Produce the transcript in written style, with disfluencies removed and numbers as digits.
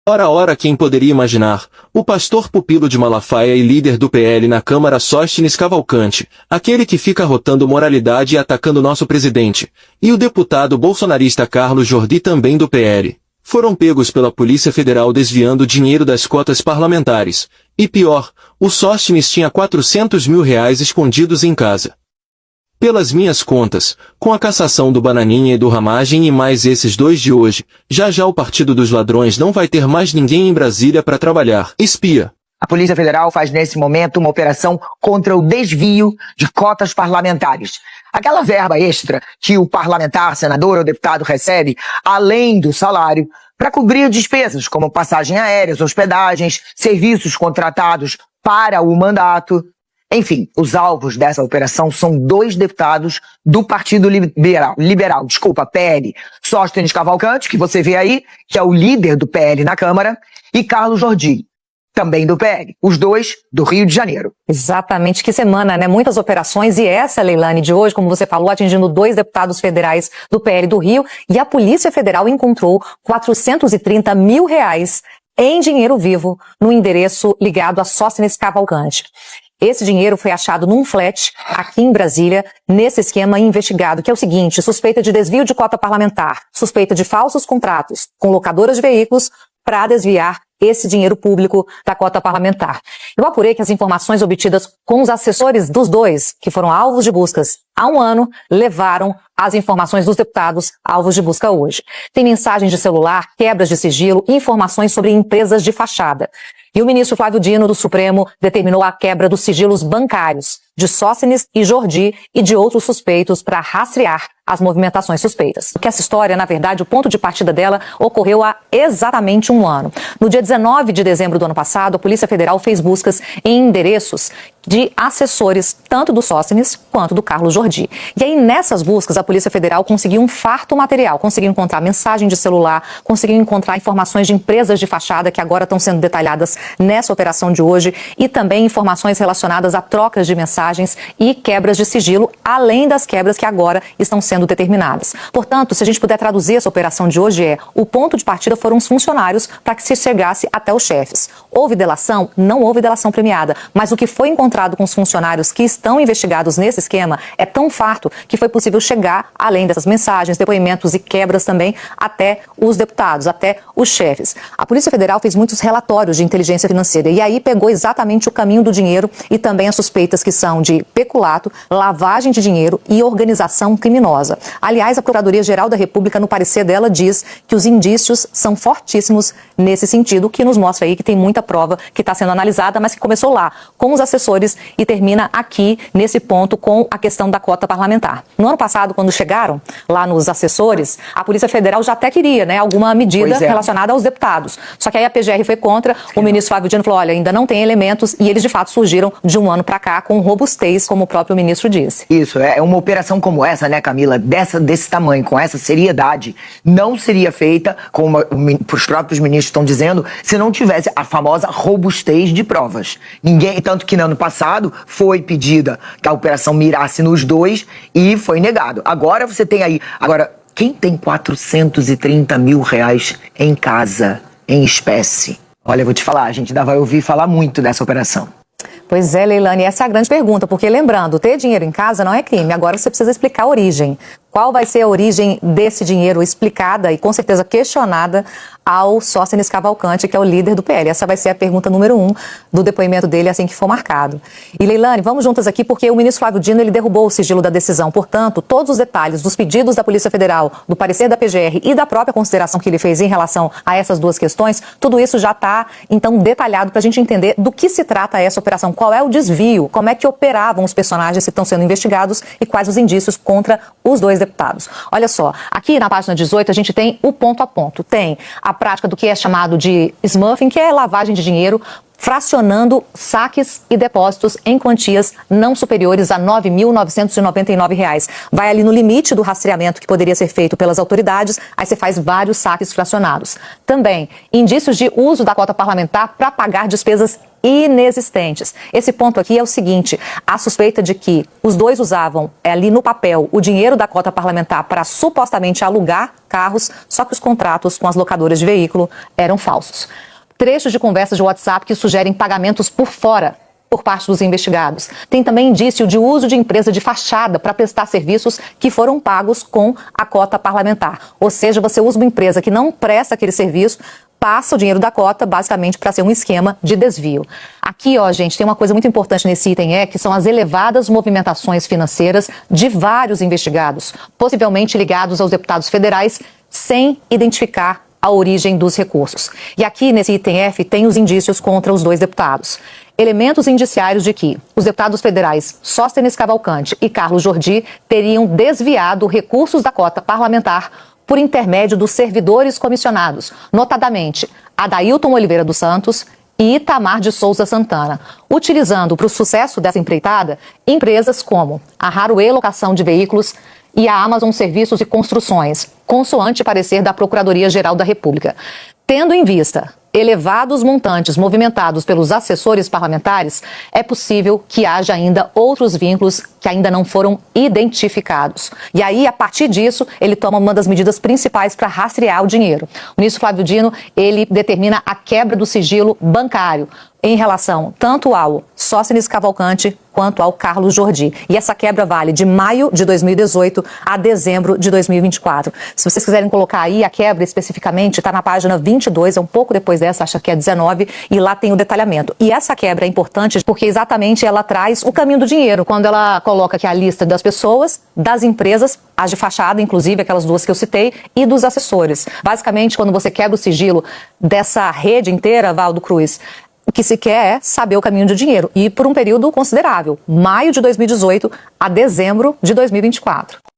Ora, quem poderia imaginar? O pastor pupilo de Malafaia e líder do PL na Câmara Sóstenes Cavalcante, aquele que fica rotando moralidade e atacando nosso presidente, e o deputado bolsonarista Carlos Jordi, também do PL, foram pegos pela Polícia Federal desviando dinheiro das cotas parlamentares. E pior, o Sóstenes tinha R$400 mil escondidos em casa. Pelas minhas contas, com a cassação do Bananinha e do Ramagem e mais esses dois de hoje, já o Partido dos Ladrões não vai ter mais ninguém em Brasília para trabalhar. Espia. A Polícia Federal faz nesse momento uma operação contra o desvio de cotas parlamentares. Aquela verba extra que o parlamentar, senador ou deputado recebe, além do salário, para cobrir despesas como passagem aérea, hospedagens, serviços contratados para o mandato. Enfim, os alvos dessa operação são dois deputados do Partido Liberal, PL, Sóstenes Cavalcante, que você vê aí, que é o líder do PL na Câmara, e Carlos Jordi, também do PL, os dois do Rio de Janeiro. Exatamente, que semana, né? Muitas operações, e essa, Leilane, de hoje, como você falou, atingindo dois deputados federais do PL do Rio, e a Polícia Federal encontrou R$430 mil em dinheiro vivo no endereço ligado a Sóstenes Cavalcante. Esse dinheiro foi achado num flat aqui em Brasília, nesse esquema investigado, que é o seguinte: suspeita de desvio de cota parlamentar, suspeita de falsos contratos com locadoras de veículos para desviar esse dinheiro público da cota parlamentar. Eu apurei que as informações obtidas com os assessores dos dois, que foram alvos de buscas há um ano, levaram as informações dos deputados alvos de busca hoje. Tem mensagens de celular, quebras de sigilo, informações sobre empresas de fachada. E o ministro Flávio Dino, do Supremo, determinou a quebra dos sigilos bancários de Sóstenes e Jordi e de outros suspeitos para rastrear as movimentações suspeitas. Porque essa história, na verdade, o ponto de partida dela ocorreu há exatamente um ano. No dia 19 de dezembro do ano passado, a Polícia Federal fez buscas em endereços de assessores, tanto do Sóstenes quanto do Carlos Jordi. E aí, nessas buscas, a Polícia Federal conseguiu um farto material, conseguiu encontrar mensagem de celular, conseguiu encontrar informações de empresas de fachada que agora estão sendo detalhadas nessa operação de hoje, e também informações relacionadas a trocas de mensagens e quebras de sigilo, além das quebras que agora estão sendo determinadas. Portanto, se a gente puder traduzir essa operação de hoje, o ponto de partida foram os funcionários para que se chegasse até os chefes. Houve delação? Não houve delação premiada, mas o que foi encontrado com os funcionários que estão investigados nesse esquema é tão farto que foi possível chegar, além dessas mensagens, depoimentos e quebras também, até os deputados, até os chefes. A Polícia Federal fez muitos relatórios de inteligência financeira e aí pegou exatamente o caminho do dinheiro e também as suspeitas que são de peculato, lavagem de dinheiro e organização criminosa. Aliás, a Procuradoria-Geral da República, no parecer dela, diz que os indícios são fortíssimos nesse sentido, que nos mostra aí que tem muita prova que está sendo analisada, mas que começou lá, com os assessores, e termina aqui, nesse ponto, com a questão da cota parlamentar. No ano passado, quando chegaram lá nos assessores, a Polícia Federal já até queria, né, alguma medida relacionada aos deputados. Só que aí a PGR foi contra, o ministro Flávio Dino falou, olha, ainda não tem elementos, e eles de fato surgiram de um ano para cá com robustez, como o próprio ministro disse. Isso, é uma operação como essa, né, Camila, desse tamanho, com essa seriedade, não seria feita, como os próprios ministros estão dizendo, se não tivesse a famosa robustez de provas. Ninguém, tanto que no ano passado foi pedida que a operação mirasse nos dois e foi negado. Agora você tem aí, quem tem R$430 mil em casa, em espécie? Olha, eu vou te falar, a gente ainda vai ouvir falar muito dessa operação. Pois é, Leilane, essa é a grande pergunta, porque lembrando, ter dinheiro em casa não é crime, agora você precisa explicar a origem. Qual vai ser a origem desse dinheiro explicada e com certeza questionada ao Sóstenes Cavalcante, que é o líder do PL? Essa vai ser a pergunta número 1 do depoimento dele assim que for marcado. E Leilane, vamos juntas aqui porque o ministro Flávio Dino ele derrubou o sigilo da decisão. Portanto, todos os detalhes dos pedidos da Polícia Federal, do parecer da PGR e da própria consideração que ele fez em relação a essas duas questões, tudo isso já está, então, detalhado para a gente entender do que se trata essa operação, qual é o desvio, como é que operavam os personagens que estão sendo investigados e quais os indícios contra os dois deputados. Olha só, aqui na página 18 a gente tem o ponto a ponto. Tem a prática do que é chamado de smurfing, que é lavagem de dinheiro, fracionando saques e depósitos em quantias não superiores a R$ 9.999. Vai ali no limite do rastreamento que poderia ser feito pelas autoridades, aí você faz vários saques fracionados. Também, indícios de uso da cota parlamentar para pagar despesas inexistentes. Esse ponto aqui é o seguinte: a suspeita de que os dois usavam ali no papel o dinheiro da cota parlamentar para supostamente alugar carros, só que os contratos com as locadoras de veículo eram falsos. Trechos de conversas de WhatsApp que sugerem pagamentos por fora por parte dos investigados. Tem também indício de uso de empresa de fachada para prestar serviços que foram pagos com a cota parlamentar. Ou seja, você usa uma empresa que não presta aquele serviço, passa o dinheiro da cota basicamente para ser um esquema de desvio. Aqui, ó, gente, tem uma coisa muito importante nesse item, que são as elevadas movimentações financeiras de vários investigados, possivelmente ligados aos deputados federais, sem identificar a origem dos recursos. E aqui, nesse item F, tem os indícios contra os dois deputados. Elementos indiciários de que os deputados federais Sóstenes Cavalcante e Carlos Jordi teriam desviado recursos da cota parlamentar por intermédio dos servidores comissionados, notadamente Adailton Oliveira dos Santos e Itamar de Souza Santana, utilizando para o sucesso dessa empreitada empresas como a Haruê Locação de Veículos e a Amazon Serviços e Construções, consoante parecer da Procuradoria-Geral da República. Tendo em vista elevados montantes movimentados pelos assessores parlamentares, é possível que haja ainda outros vínculos que ainda não foram identificados. E aí, a partir disso, ele toma uma das medidas principais para rastrear o dinheiro. O ministro Flávio Dino, ele determina a quebra do sigilo bancário em relação tanto ao Sóstenes Cavalcante quanto ao Carlos Jordi. E essa quebra vale de maio de 2018 a dezembro de 2024. Se vocês quiserem colocar aí a quebra especificamente, está na página 22, é um pouco depois dessa, acho que é 19, e lá tem o detalhamento. E essa quebra é importante porque exatamente ela traz o caminho do dinheiro. Quando ela coloca aqui a lista das pessoas, das empresas, as de fachada, inclusive aquelas duas que eu citei, e dos assessores. Basicamente, quando você quebra o sigilo dessa rede inteira, Valdo Cruz, o que se quer é saber o caminho do dinheiro, e por um período considerável, maio de 2018 a dezembro de 2024.